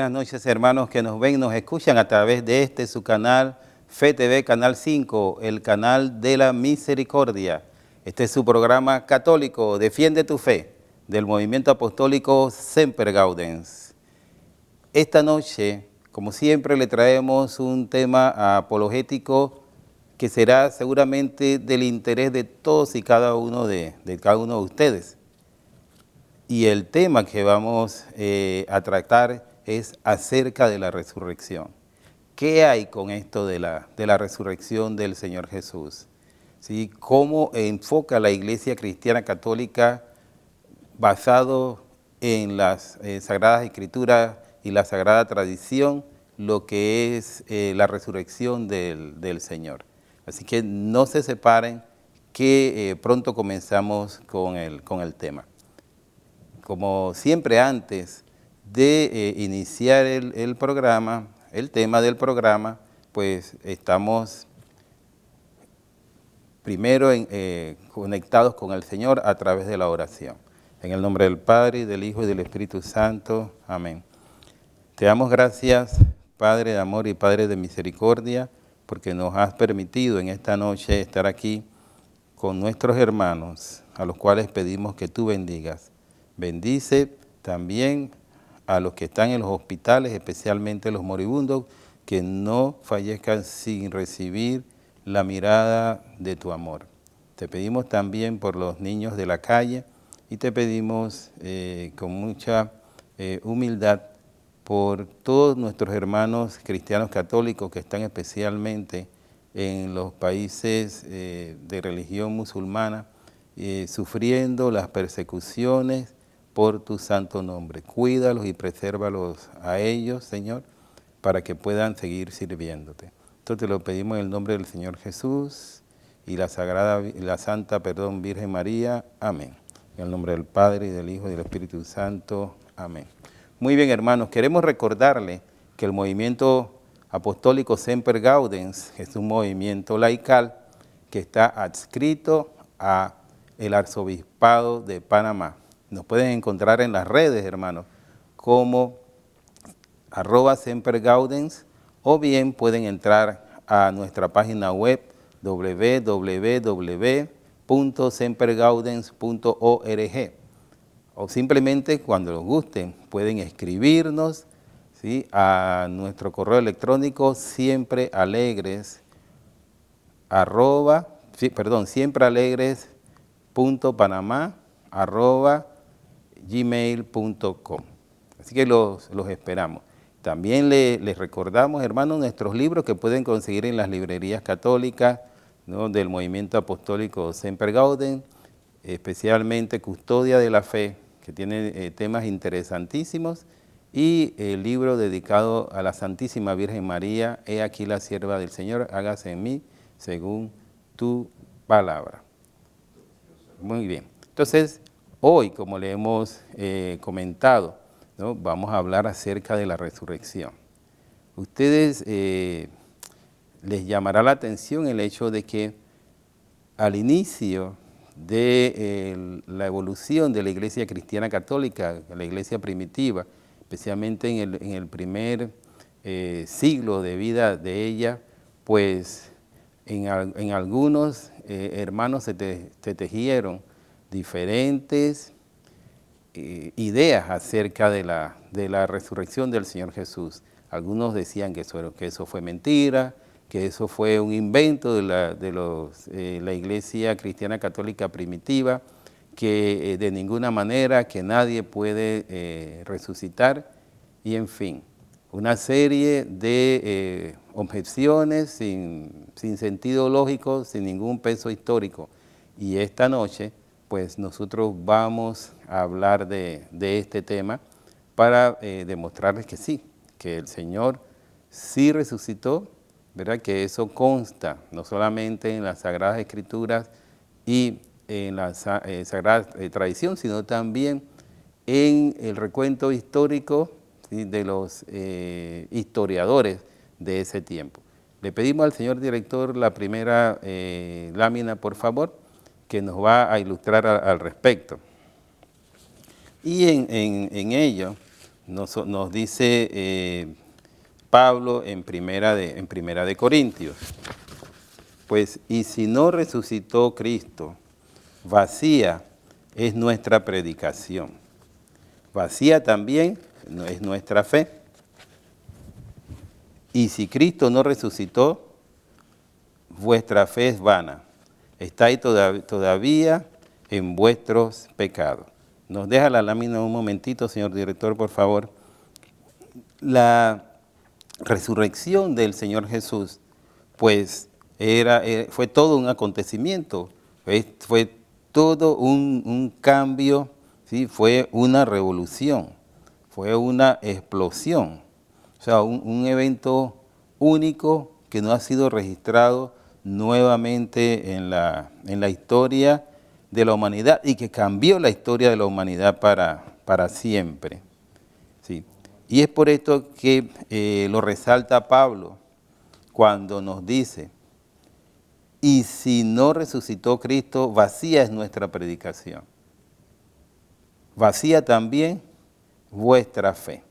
buenas noches hermanos que nos ven y nos escuchan a través de su canal Fe TV, Canal 5, el canal de la misericordia. Este es su programa católico, Defiende tu Fe, del movimiento apostólico Semper Gaudens. Esta noche, como siempre, le traemos un tema apologético que será seguramente del interés de todos y cada uno de ustedes. Y el tema que vamos a tratar es acerca de la resurrección. ¿Qué hay con esto de la resurrección del Señor Jesús? ¿Sí? ¿Cómo enfoca la Iglesia Cristiana Católica basado en las Sagradas Escrituras y la Sagrada Tradición lo que es la resurrección del Señor? Así que no se separen, que pronto comenzamos con el tema. Como siempre, antes de iniciar el programa, el tema del programa, pues estamos primero conectados con el Señor a través de la oración. En el nombre del Padre, del Hijo y del Espíritu Santo. Amén. Te damos gracias, Padre de amor y Padre de misericordia, porque nos has permitido en esta noche estar aquí con nuestros hermanos, a los cuales pedimos que tú bendigas. Bendice también a los que están en los hospitales, especialmente los moribundos, que no fallezcan sin recibir la mirada de tu amor. Te pedimos también por los niños de la calle y te pedimos con mucha humildad por todos nuestros hermanos cristianos católicos que están especialmente en los países de religión musulmana, sufriendo las persecuciones por tu santo nombre. Cuídalos y presérvalos a ellos, Señor, para que puedan seguir sirviéndote. Esto te lo pedimos en el nombre del Señor Jesús y la Santa Virgen María. Amén. En el nombre del Padre, y del Hijo, y del Espíritu Santo. Amén. Muy bien, hermanos, queremos recordarle que el movimiento apostólico Semper Gaudens es un movimiento laical que está adscrito a el Arzobispado de Panamá. Nos pueden encontrar en las redes, hermanos, como @sempergaudens, o bien pueden entrar a nuestra página web www.sempergaudens.org, o simplemente cuando les gusten pueden escribirnos, ¿sí?, a nuestro correo electrónico siemprealegres.panamá@gmail.com. Así que los esperamos. También les recordamos, hermanos, nuestros libros que pueden conseguir en las librerías católicas, ¿no?, del movimiento apostólico Semper Gaudens, especialmente Custodia de la Fe, que tiene temas interesantísimos, y el libro dedicado a la Santísima Virgen María, He aquí la sierva del Señor, hágase en mí según tu palabra. Muy bien. Entonces, hoy, como le hemos comentado, ¿no?, vamos a hablar acerca de la resurrección. Ustedes les llamará la atención el hecho de que al inicio de la evolución de la Iglesia Cristiana Católica, la Iglesia primitiva, especialmente en el primer siglo de vida de ella, pues en algunos hermanos se tejieron diferentes ideas acerca de la resurrección del Señor Jesús. Algunos decían que eso fue mentira, que eso fue un invento de la Iglesia Cristiana Católica primitiva, que de ninguna manera, que nadie puede resucitar, y en fin, una serie de objeciones sin sentido lógico, sin ningún peso histórico. Y esta noche, pues nosotros vamos a hablar de este tema para demostrarles que sí, que el Señor sí resucitó, ¿verdad? Que eso consta no solamente en las Sagradas Escrituras y en la Sagrada Tradición, sino también en el recuento histórico, ¿sí?, de los historiadores de ese tiempo. Le pedimos al señor director la primera lámina, por favor, que nos va a ilustrar al respecto. Y en ello nos dice Pablo en primera de Corintios, pues, y si no resucitó Cristo, vacía es nuestra predicación, vacía también es nuestra fe. Y si Cristo no resucitó, vuestra fe es vana, estáis todavía en vuestros pecados. Nos deja la lámina un momentito, señor director, por favor. La resurrección del Señor Jesús, pues, fue todo un acontecimiento, fue todo un cambio, ¿sí? Fue una revolución, fue una explosión, o sea, un evento único que no ha sido registrado nuevamente en la historia de la humanidad y que cambió la historia de la humanidad para siempre. ¿Sí? Y es por esto que lo resalta Pablo cuando nos dice, y si no resucitó Cristo, vacía es nuestra predicación, vacía también vuestra fe.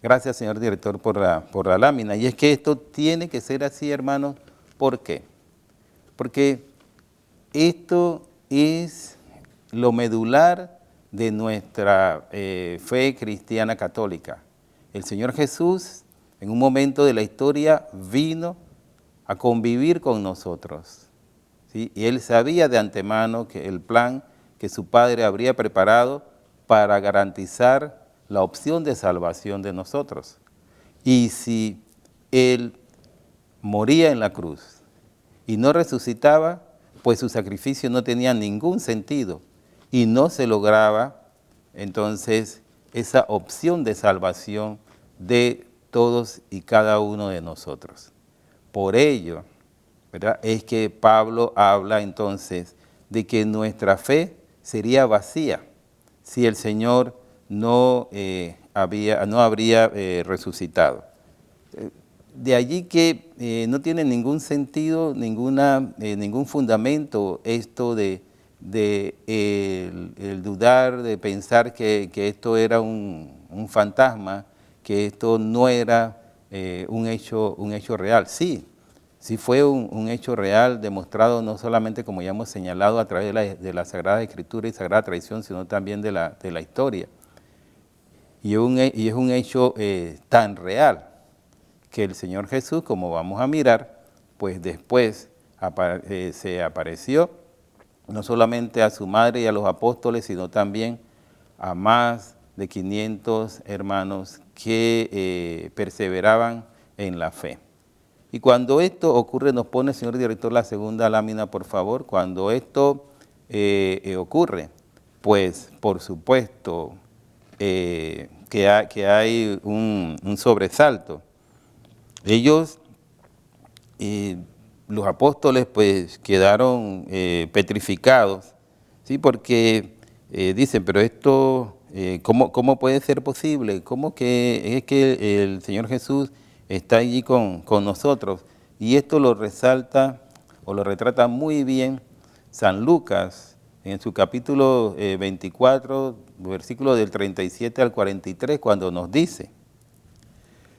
Gracias, señor director, por la lámina. Y es que esto tiene que ser así, hermanos. ¿Por qué? Porque esto es lo medular de nuestra fe cristiana católica. El Señor Jesús, en un momento de la historia, vino a convivir con nosotros, ¿sí? Y Él sabía de antemano que el plan que su Padre habría preparado para garantizar la opción de salvación de nosotros. Y si Él moría en la cruz y no resucitaba, pues su sacrificio no tenía ningún sentido y no se lograba entonces esa opción de salvación de todos y cada uno de nosotros. Por ello, ¿verdad?, es que Pablo habla entonces de que nuestra fe sería vacía si el Señor no habría resucitado. De allí que no tiene ningún sentido, ningún fundamento esto de el dudar, de pensar que esto era un fantasma, que esto no era un hecho real. Sí fue un hecho real, demostrado no solamente, como ya hemos señalado, a través de la Sagrada Escritura y Sagrada Tradición, sino también de la historia. Y es un hecho tan real que el Señor Jesús, como vamos a mirar, pues después se apareció no solamente a su madre y a los apóstoles, sino también a más de 500 hermanos que perseveraban en la fe. Y cuando esto ocurre, nos pone, señor director, la segunda lámina, por favor. Cuando esto ocurre, pues por supuesto que hay un sobresalto. Ellos, los apóstoles, pues quedaron petrificados, ¿sí? Porque dicen, pero esto, ¿cómo puede ser posible? ¿Cómo que es que el Señor Jesús está allí con nosotros? Y esto lo resalta o lo retrata muy bien San Lucas en su capítulo 24, versículo del 37 al 43, cuando nos dice: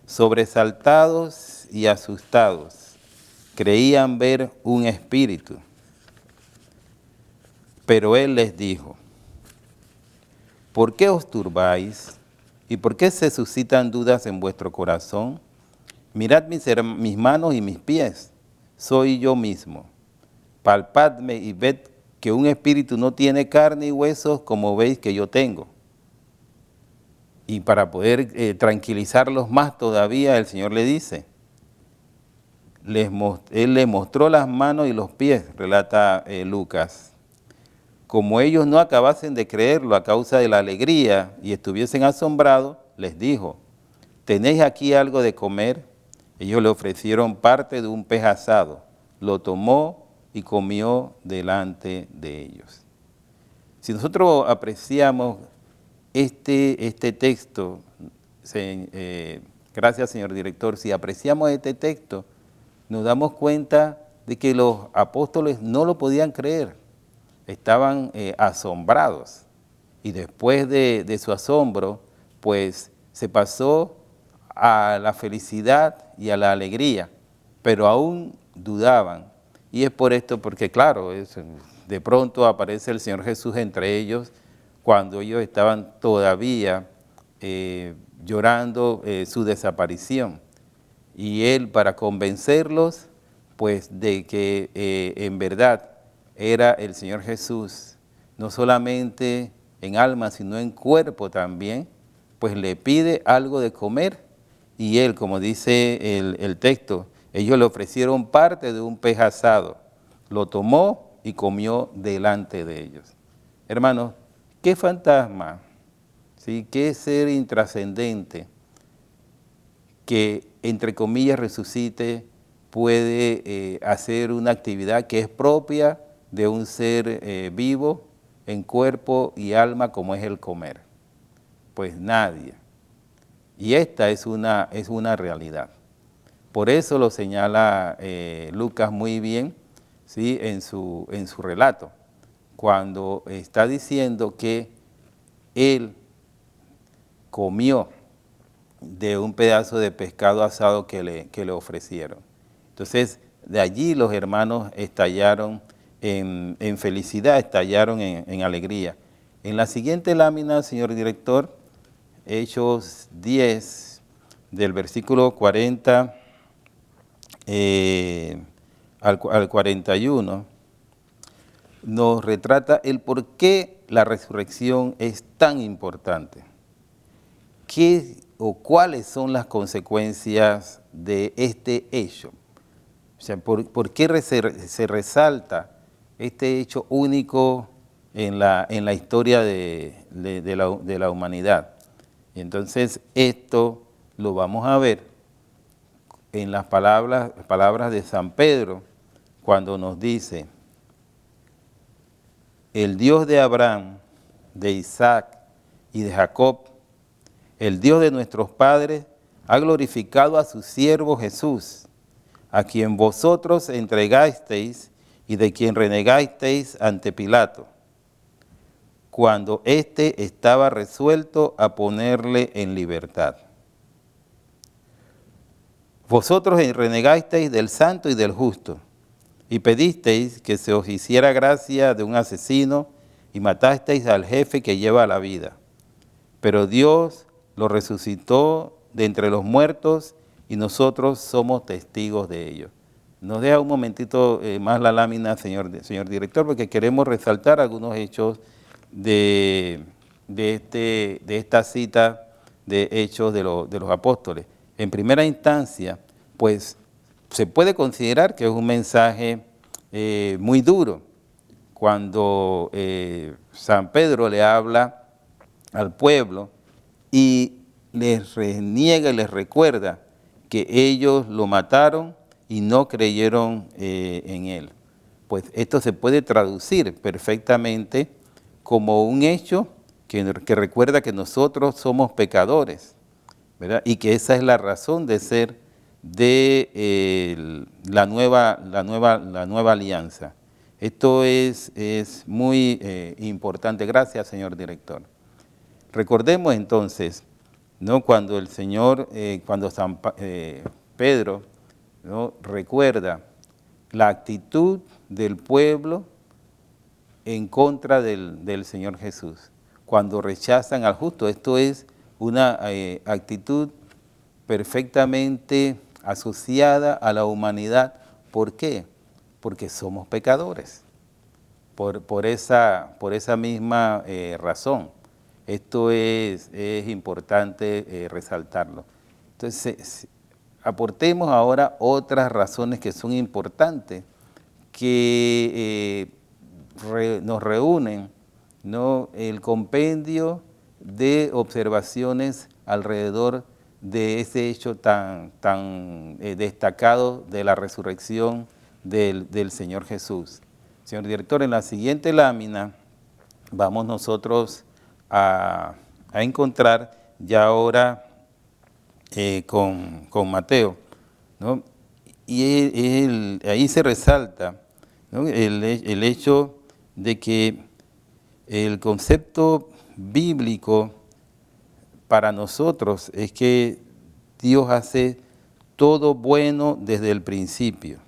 sobresaltados y asustados, creían ver un espíritu. Pero Él les dijo: ¿por qué os turbáis? ¿Y por qué se suscitan dudas en vuestro corazón? Mirad mis manos y mis pies, soy yo mismo. Palpadme y ved que un espíritu no tiene carne y huesos como veis que yo tengo. Y para poder tranquilizarlos más todavía, el Señor le dice, Él les mostró las manos y los pies, relata Lucas. Como ellos no acabasen de creerlo a causa de la alegría y estuviesen asombrados, les dijo: ¿tenéis aquí algo de comer? Ellos le ofrecieron parte de un pez asado, lo tomó y comió delante de ellos. Si nosotros apreciamos este texto, gracias, señor director, si apreciamos este texto, nos damos cuenta de que los apóstoles no lo podían creer, estaban asombrados. Y después de su asombro, pues se pasó a la felicidad y a la alegría, pero aún dudaban. Y es por esto, porque claro, de pronto aparece el Señor Jesús entre ellos cuando ellos estaban todavía llorando su desaparición. Y Él, para convencerlos, pues de que en verdad era el Señor Jesús, no solamente en alma, sino en cuerpo también, pues le pide algo de comer y Él, como dice el texto, ellos le ofrecieron parte de un pez asado, lo tomó y comió delante de ellos. Hermanos, ¿qué fantasma, ¿sí? Qué ser intrascendente que, entre comillas, resucite, puede hacer una actividad que es propia de un ser vivo en cuerpo y alma como es el comer? Pues nadie. Y esta es una realidad. Por eso lo señala Lucas muy bien, ¿sí? en su relato, cuando está diciendo que él comió de un pedazo de pescado asado que le ofrecieron. Entonces, de allí los hermanos estallaron en felicidad, estallaron en alegría. En la siguiente lámina, señor director, Hechos 10, del versículo 40 al 41, nos retrata el por qué la resurrección es tan importante. ¿Qué o cuáles son las consecuencias de este hecho? O sea, ¿por qué se resalta este hecho único en la historia de la humanidad? Y entonces esto lo vamos a ver en las palabras de San Pedro, cuando nos dice: el Dios de Abraham, de Isaac y de Jacob, el Dios de nuestros padres, ha glorificado a su siervo Jesús, a quien vosotros entregasteis y de quien renegasteis ante Pilato, cuando éste estaba resuelto a ponerle en libertad. Vosotros renegasteis del santo y del justo, y pedisteis que se os hiciera gracia de un asesino, y matasteis al jefe que lleva la vida. Pero Dios lo resucitó de entre los muertos, y nosotros somos testigos de ello. Nos deja un momentito más la lámina, señor director, porque queremos resaltar algunos hechos de esta cita de Hechos de los Apóstoles. En primera instancia, pues se puede considerar que es un mensaje muy duro cuando San Pedro le habla al pueblo y les reniega y les recuerda que ellos lo mataron y no creyeron en él. Pues esto se puede traducir perfectamente como un hecho que recuerda que nosotros somos pecadores, ¿verdad? Y que esa es la razón de ser de la nueva alianza. Esto es muy importante. Gracias, señor director. Recordemos entonces, ¿no? Cuando el Señor, cuando San Pedro, ¿no? recuerda la actitud del pueblo en contra del Señor Jesús, cuando rechazan al justo. Esto es una actitud perfectamente asociada a la humanidad. ¿Por qué? Porque somos pecadores, por esa misma razón. Esto es importante resaltarlo. Entonces, aportemos ahora otras razones que son importantes, que nos reúnen, ¿no? el compendio de observaciones alrededor de ese hecho tan destacado de la resurrección del Señor Jesús. Señor director, en la siguiente lámina vamos nosotros a encontrar ya ahora con Mateo, ¿no? Y ahí se resalta, ¿no? el hecho de que el concepto bíblico para nosotros es que Dios hace todo bueno desde el principio.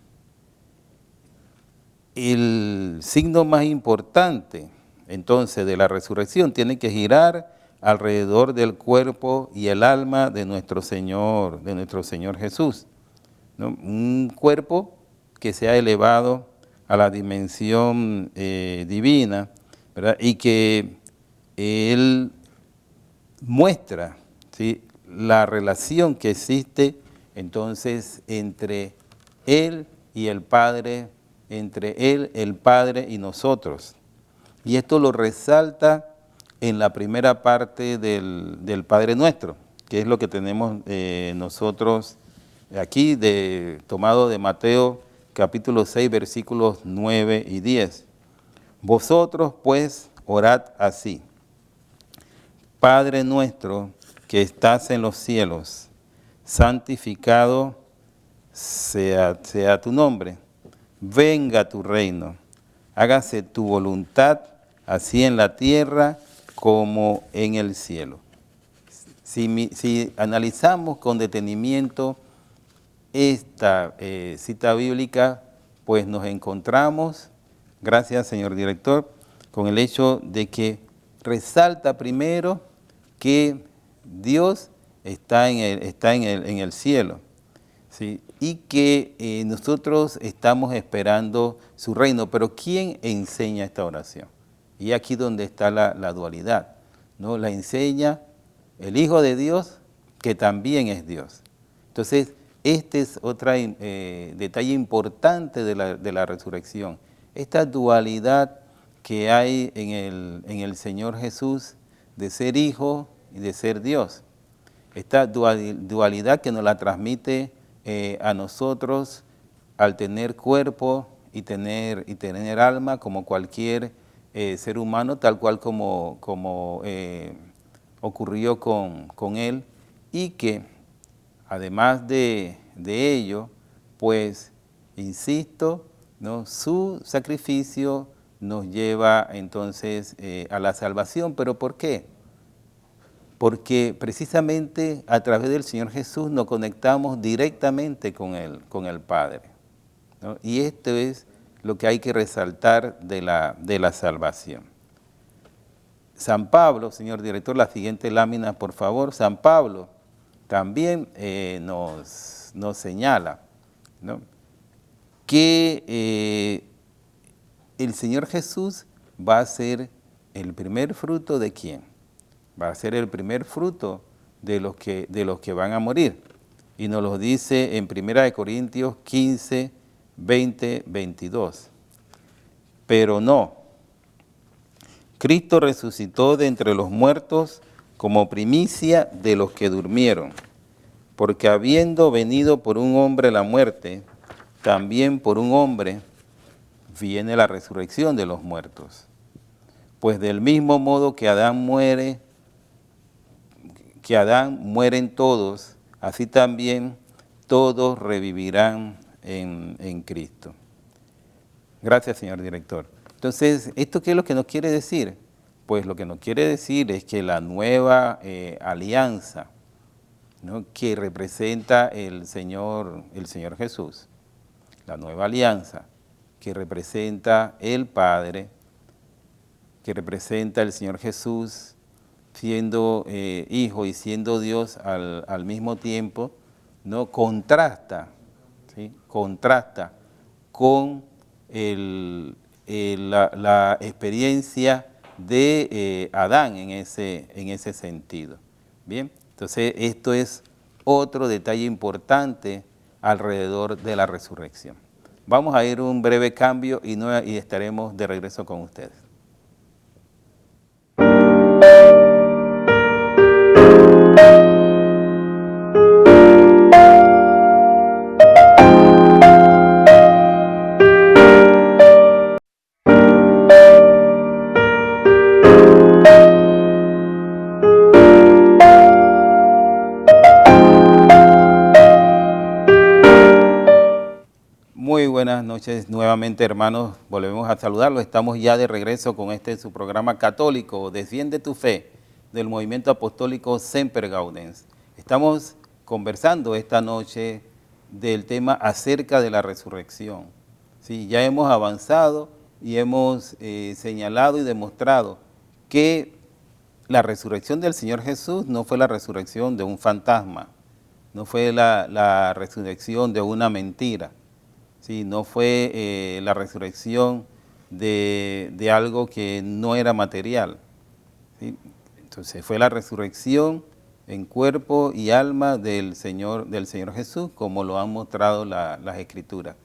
El signo más importante, entonces, de la resurrección tiene que girar alrededor del cuerpo y el alma de nuestro Señor Jesús, ¿no? Un cuerpo que se ha elevado a la dimensión divina, ¿verdad? Y que Él muestra, ¿sí?, la relación que existe entonces entre Él y el Padre, entre Él, el Padre y nosotros. Y esto lo resalta en la primera parte del Padre Nuestro, que es lo que tenemos nosotros aquí, tomado de Mateo capítulo 6, versículos 9 y 10. Vosotros pues orad así: Padre nuestro que estás en los cielos, santificado sea tu nombre. Venga tu reino, hágase tu voluntad, así en la tierra como en el cielo. Si analizamos con detenimiento esta cita bíblica, pues nos encontramos, gracias señor director, con el hecho de que resalta primero que Dios está en el cielo, ¿sí?, y que nosotros estamos esperando su reino. Pero ¿quién enseña esta oración? Y aquí donde está la dualidad, ¿no? La enseña el Hijo de Dios, que también es Dios. Entonces, este es otro detalle importante de la resurrección, esta dualidad que hay en el Señor Jesús de ser Hijo y de ser Dios. Esta dualidad que nos la transmite a nosotros al tener cuerpo y tener alma como cualquier ser humano, tal cual como ocurrió con él, y que además de ello, pues, insisto, ¿no?, su sacrificio nos lleva entonces a la salvación. ¿Pero por qué? Porque precisamente a través del Señor Jesús nos conectamos directamente con el Padre, ¿no? Y esto es lo que hay que resaltar de la salvación. San Pablo, señor director, la siguiente lámina, por favor. San Pablo también nos señala, ¿no?, que el Señor Jesús va a ser el primer fruto ¿de quién? Va a ser el primer fruto de los que van a morir. Y nos lo dice en 1 Corintios 15, 20, 22. Pero no, Cristo resucitó de entre los muertos como primicia de los que durmieron, porque habiendo venido por un hombre la muerte, también por un hombre viene la resurrección de los muertos. Pues del mismo modo que Adán mueren todos, así también todos revivirán en Cristo. Gracias, señor director. Entonces, ¿esto qué es lo que nos quiere decir? Pues lo que nos quiere decir es que la nueva alianza, ¿no?, que representa el Señor Jesús, la nueva alianza que representa el Padre, que representa el Señor Jesús siendo Hijo y siendo Dios al mismo tiempo, ¿no?, contrasta, ¿sí?, contrasta con la experiencia de Adán en ese sentido. Bien, entonces esto es otro detalle importante alrededor de la resurrección. Vamos a ir a un breve cambio y estaremos de regreso con ustedes. Muy buenas noches nuevamente, hermanos, volvemos a saludarlos. Estamos ya de regreso con su programa católico, Defiende tu Fe, del movimiento apostólico Semper Gaudens. Estamos conversando esta noche del tema acerca de la resurrección. Sí, ya hemos avanzado y hemos señalado y demostrado que la resurrección del Señor Jesús no fue la resurrección de un fantasma, no fue la resurrección de una mentira, ¿sí? No fue la resurrección de algo que no era material, ¿sí? Entonces fue la resurrección en cuerpo y alma del Señor Jesús, como lo han mostrado las Escrituras.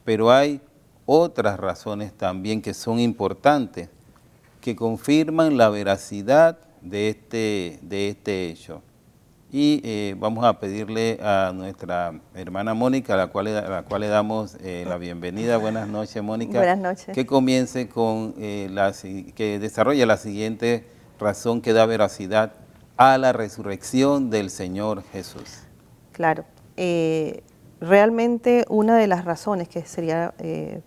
Pero hay otras razones también que son importantes, que confirman la veracidad de este hecho. Y vamos a pedirle a nuestra hermana Mónica, a la cual le damos la bienvenida. Buenas noches, Mónica. Buenas noches. Que comience con, que desarrolle la siguiente razón que da veracidad a la resurrección del Señor Jesús. Claro. Realmente una de las razones que sería,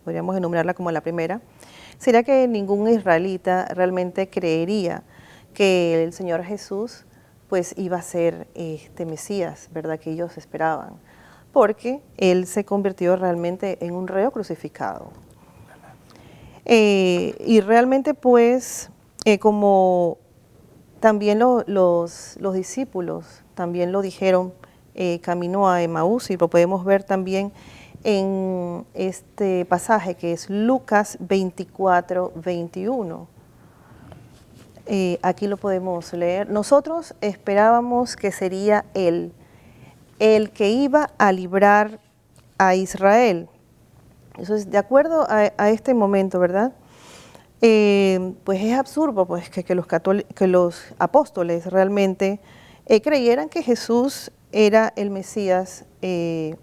podríamos enumerarla como la primera, sería que ningún israelita realmente creería que el Señor Jesús pues iba a ser este Mesías, ¿verdad?, que ellos esperaban, porque Él se convirtió realmente en un reo crucificado. Y realmente pues, como también los discípulos también lo dijeron camino a Emaús, y lo podemos ver también en este pasaje que es Lucas 24, 21. Aquí lo podemos leer. Nosotros esperábamos que sería Él, el que iba a librar a Israel. Eso es de acuerdo a este momento, ¿verdad? Pues es absurdo pues, que los apóstoles realmente creyeran que Jesús era el Mesías sin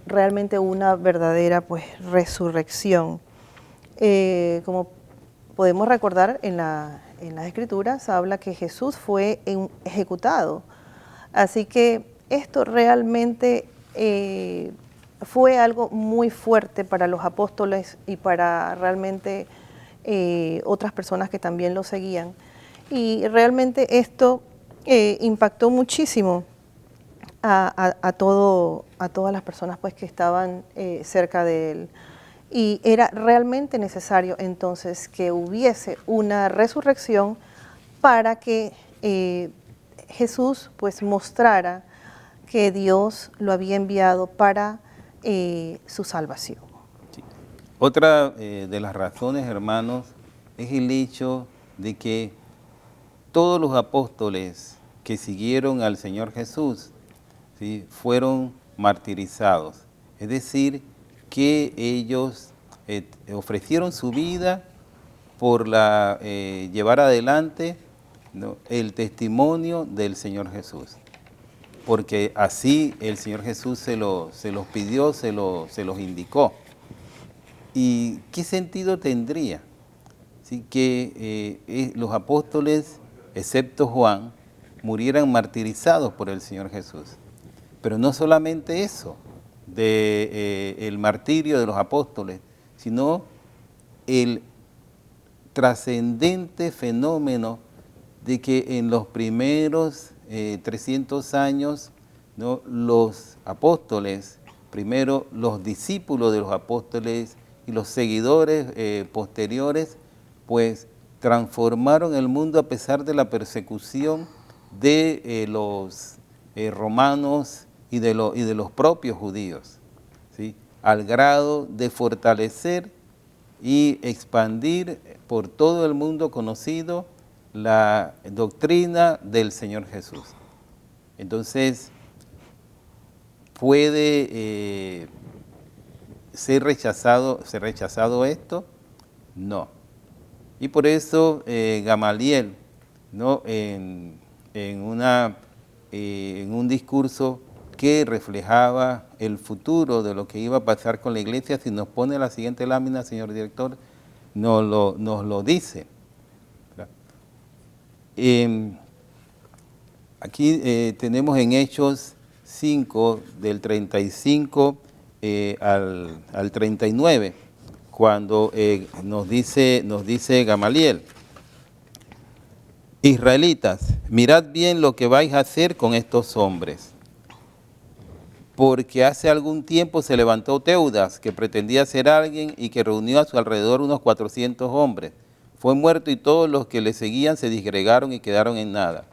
realmente una verdadera pues, resurrección. Como podemos recordar en las Escrituras, habla que Jesús fue ejecutado. Así que esto realmente fue algo muy fuerte para los apóstoles y para realmente otras personas que también lo seguían. Y realmente esto impactó muchísimo a todas las personas pues, que estaban cerca de él. Y era realmente necesario entonces que hubiese una resurrección para que Jesús pues mostrara que Dios lo había enviado para su salvación. Sí. Otra de las razones, hermanos, es el hecho de que todos los apóstoles que siguieron al Señor Jesús, ¿sí?, fueron martirizados, es decir, que ellos ofrecieron su vida por llevar adelante, ¿no?, el testimonio del Señor Jesús, porque así el Señor Jesús se los pidió, se los indicó. ¿Y qué sentido tendría, ¿sí?, que los apóstoles, excepto Juan, murieran martirizados por el Señor Jesús? Pero no solamente eso, el martirio de los apóstoles, sino el trascendente fenómeno de que en los primeros 300 años, ¿no?, los apóstoles, primero los discípulos de los apóstoles y los seguidores posteriores, pues transformaron el mundo a pesar de la persecución de los romanos y de los propios judíos, ¿sí?, al grado de fortalecer y expandir por todo el mundo conocido la doctrina del Señor Jesús. Entonces, ¿puede ser rechazado esto? No. Y por eso Gamaliel, ¿no?, en un discurso que reflejaba el futuro de lo que iba a pasar con la iglesia, si nos pone la siguiente lámina, señor director, nos lo dice. Aquí tenemos en Hechos 5, del 35 al 39, cuando nos dice Gamaliel: Israelitas, mirad bien lo que vais a hacer con estos hombres. Porque hace algún tiempo se levantó Teudas, que pretendía ser alguien y que reunió a su alrededor unos 400 hombres. Fue muerto y todos los que le seguían se disgregaron y quedaron en nada.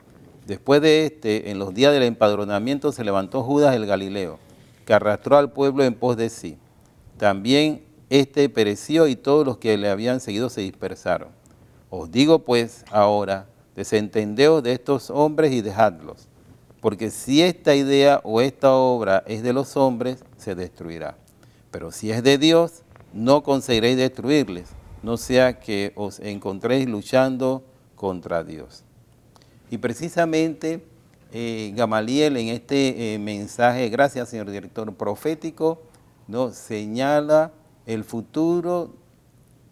Después de en los días del empadronamiento se levantó Judas el Galileo, que arrastró al pueblo en pos de sí. También pereció y todos los que le habían seguido se dispersaron. Os digo pues ahora, desentendeos de estos hombres y dejadlos, porque si esta idea o esta obra es de los hombres, se destruirá. Pero si es de Dios, no conseguiréis destruirles, no sea que os encontréis luchando contra Dios. Y precisamente Gamaliel en este mensaje, gracias señor director, profético, ¿no?, señala el futuro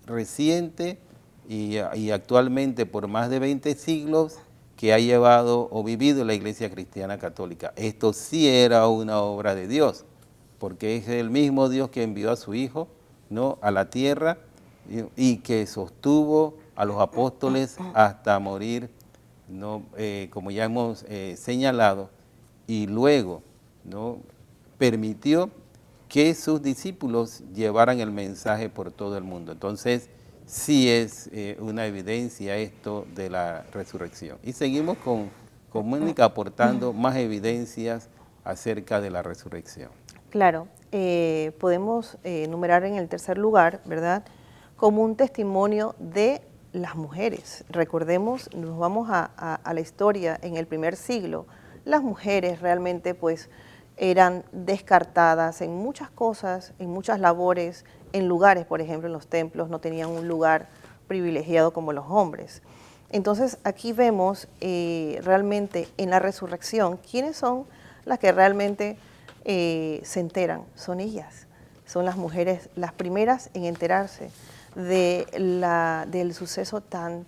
reciente y actualmente por más de 20 siglos que ha llevado o vivido la Iglesia Cristiana Católica. Esto sí era una obra de Dios, porque es el mismo Dios que envió a su Hijo, ¿no?, a la tierra y que sostuvo a los apóstoles hasta morir, ¿no?, como ya hemos señalado, y luego, ¿no?, permitió que sus discípulos llevaran el mensaje por todo el mundo. Entonces, sí es una evidencia esto de la resurrección. Y seguimos con Mónica aportando más evidencias acerca de la resurrección. Claro, podemos enumerar en el tercer lugar, ¿verdad?, como un testimonio de las mujeres. Recordemos, nos vamos a la historia en el primer siglo, las mujeres realmente pues eran descartadas en muchas cosas, en muchas labores, en lugares, por ejemplo, en los templos, no tenían un lugar privilegiado como los hombres. Entonces aquí vemos realmente en la resurrección, ¿quiénes son las que realmente se enteran? Son ellas, son las mujeres las primeras en enterarse del suceso tan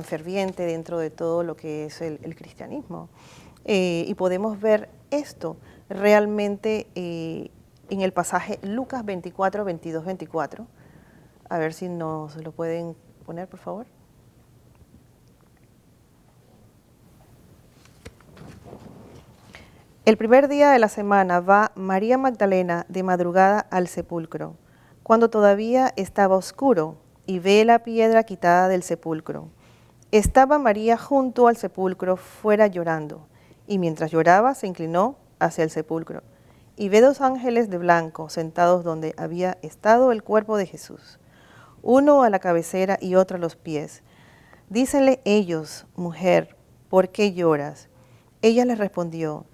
ferviente dentro de todo lo que es el cristianismo. Y podemos ver esto realmente en el pasaje Lucas 24, 22, 24. A ver si nos lo pueden poner, por favor. El primer día de la semana va María Magdalena de madrugada al sepulcro, cuando todavía estaba oscuro, y ve la piedra quitada del sepulcro. Estaba María junto al sepulcro fuera llorando, y mientras lloraba se inclinó hacia el sepulcro, y ve 2 ángeles de blanco sentados donde había estado el cuerpo de Jesús, uno a la cabecera y otro a los pies. Dícenle ellos: mujer, ¿por qué lloras? Ella les respondió: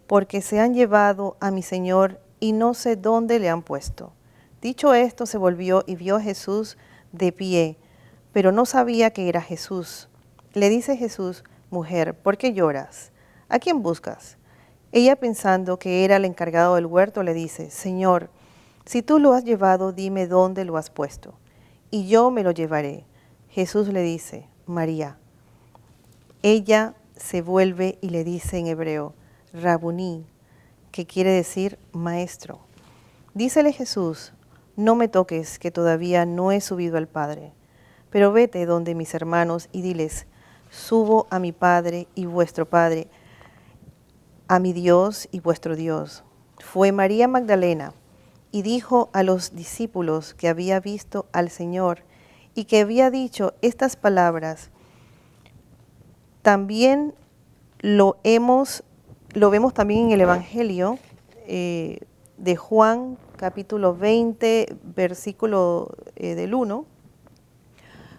porque se han llevado a mi Señor y no sé dónde le han puesto. Dicho esto, se volvió y vio a Jesús de pie, pero no sabía que era Jesús. Le dice Jesús: mujer, ¿por qué lloras? ¿A quién buscas? Ella, pensando que era el encargado del huerto, le dice: Señor, si tú lo has llevado, dime dónde lo has puesto, y yo me lo llevaré. Jesús le dice: María. Ella se vuelve y le dice en hebreo: Rabuní, que quiere decir maestro. Dícele Jesús: no me toques, que todavía no he subido al Padre, pero vete donde mis hermanos y diles: subo a mi Padre y vuestro Padre, a mi Dios y vuestro Dios. Fue María Magdalena y dijo a los discípulos que había visto al Señor y que había dicho estas palabras. También lo vemos también en el Evangelio de Juan, capítulo 20, versículo del 1,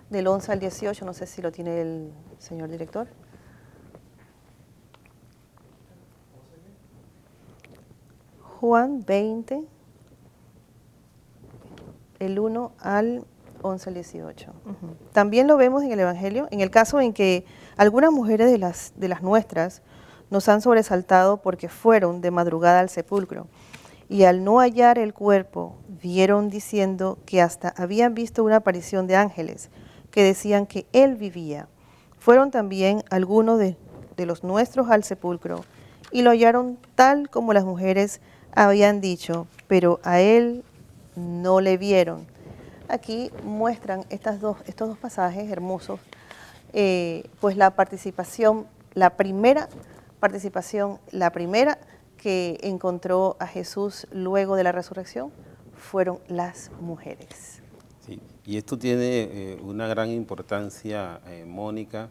del 11 al 18, no sé si lo tiene el señor director. Juan 20, el 1 al 11 al 18. También lo vemos en el Evangelio, en el caso en que algunas mujeres de las nuestras nos han sobresaltado porque fueron de madrugada al sepulcro y al no hallar el cuerpo, vieron diciendo que hasta habían visto una aparición de ángeles que decían que él vivía. Fueron también algunos de los nuestros al sepulcro y lo hallaron tal como las mujeres habían dicho, pero a él no le vieron. Aquí muestran estos dos pasajes hermosos pues la participación, la primera participación, la primera que encontró a Jesús luego de la resurrección fueron las mujeres. Sí, y esto tiene una gran importancia, Mónica,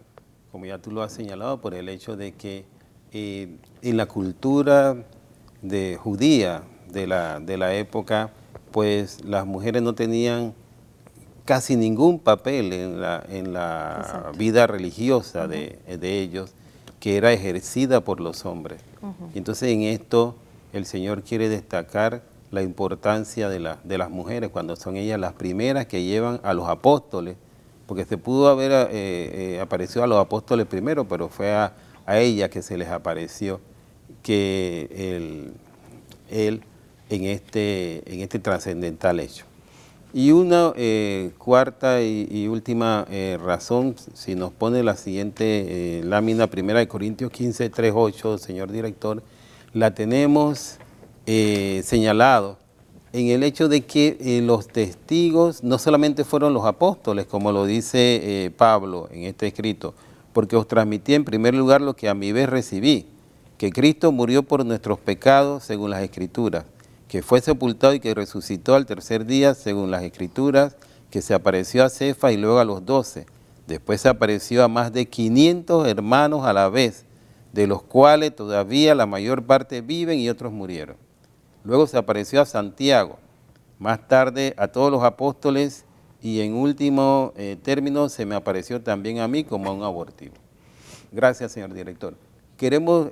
como ya tú lo has señalado, por el hecho de que en la cultura judía de la época, pues las mujeres no tenían casi ningún papel en la vida religiosa de ellos, que era ejercida por los hombres. Entonces en esto el Señor quiere destacar la importancia de las mujeres, cuando son ellas las primeras que llevan a los apóstoles, porque se pudo haber aparecido a los apóstoles primero, pero fue a ella que se les apareció que él en este trascendental hecho. Y una cuarta y última razón, si nos pone la siguiente lámina, 1 Corintios 15, 3, 8, señor director, la tenemos señalado en el hecho de que los testigos no solamente fueron los apóstoles, como lo dice Pablo en este escrito, porque os transmití en primer lugar lo que a mi vez recibí, que Cristo murió por nuestros pecados según las Escrituras, que fue sepultado y que resucitó al tercer día según las Escrituras, que se apareció a Cefas y luego a los 12. Después se apareció a más de 500 hermanos a la vez, de los cuales todavía la mayor parte viven y otros murieron. Luego se apareció a Santiago, más tarde a todos los apóstoles y en último término se me apareció también a mí como a un abortivo. Gracias, señor director. Queremos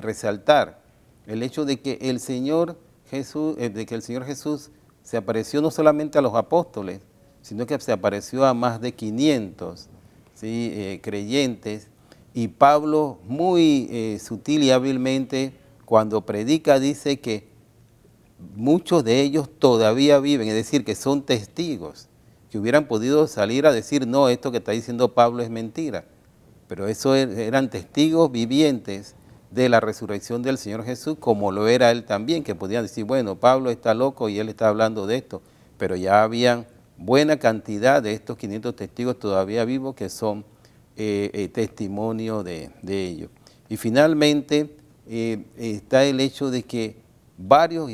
resaltar el hecho de que el Señor Jesús se apareció no solamente a los apóstoles, sino que se apareció a más de 500 ¿sí? Creyentes, y Pablo muy sutil y hábilmente cuando predica dice que muchos de ellos todavía viven, es decir, que son testigos, que hubieran podido salir a decir, no, esto que está diciendo Pablo es mentira, pero eso eran testigos vivientes de la resurrección del Señor Jesús, como lo era él también, que podían decir, bueno, Pablo está loco y él está hablando de esto, pero ya habían buena cantidad de estos 500 testigos todavía vivos que son testimonio de ellos. Y finalmente está el hecho de que varios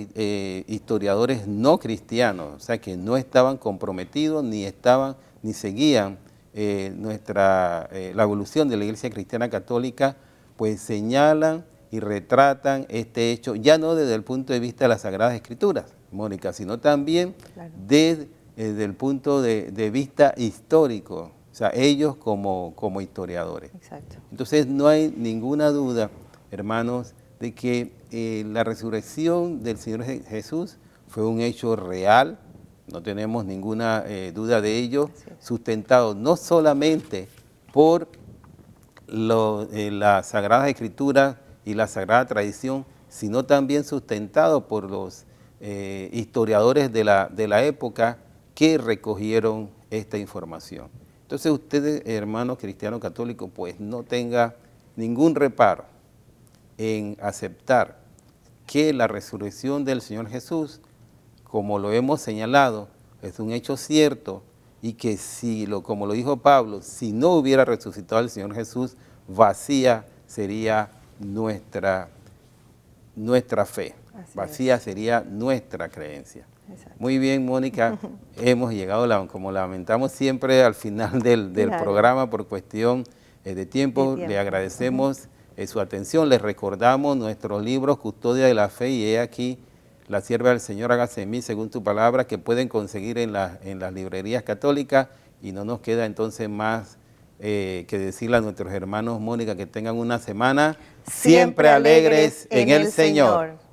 historiadores no cristianos, o sea que no estaban comprometidos ni seguían la evolución de la Iglesia Cristiana Católica, pues señalan y retratan este hecho, ya no desde el punto de vista de las Sagradas Escrituras, Mónica, sino también desde el punto de vista histórico, o sea, ellos como historiadores. Exacto. Entonces no hay ninguna duda, hermanos, de que la resurrección del Señor Jesús fue un hecho real, no tenemos ninguna duda de ello, sustentado no solamente por las Sagradas Escrituras y la Sagrada Tradición, sino también sustentado por los historiadores de la época que recogieron esta información. Entonces ustedes, hermanos cristianos católicos, pues no tenga ningún reparo en aceptar que la resurrección del Señor Jesús, como lo hemos señalado, es un hecho cierto, y que como lo dijo Pablo, si no hubiera resucitado el Señor Jesús, vacía sería nuestra fe, vacía sería nuestra creencia. Exacto. Muy bien, Mónica, hemos llegado, como lamentamos siempre, al final del programa por cuestión de tiempo. Le agradecemos su atención, les recordamos nuestros libros Custodia de la Fe y He aquí, La sierva del Señor, hágase en mí según tu palabra, que pueden conseguir en las librerías católicas, y no nos queda entonces más que decirle a nuestros hermanos, Mónica, que tengan una semana siempre alegres en el Señor.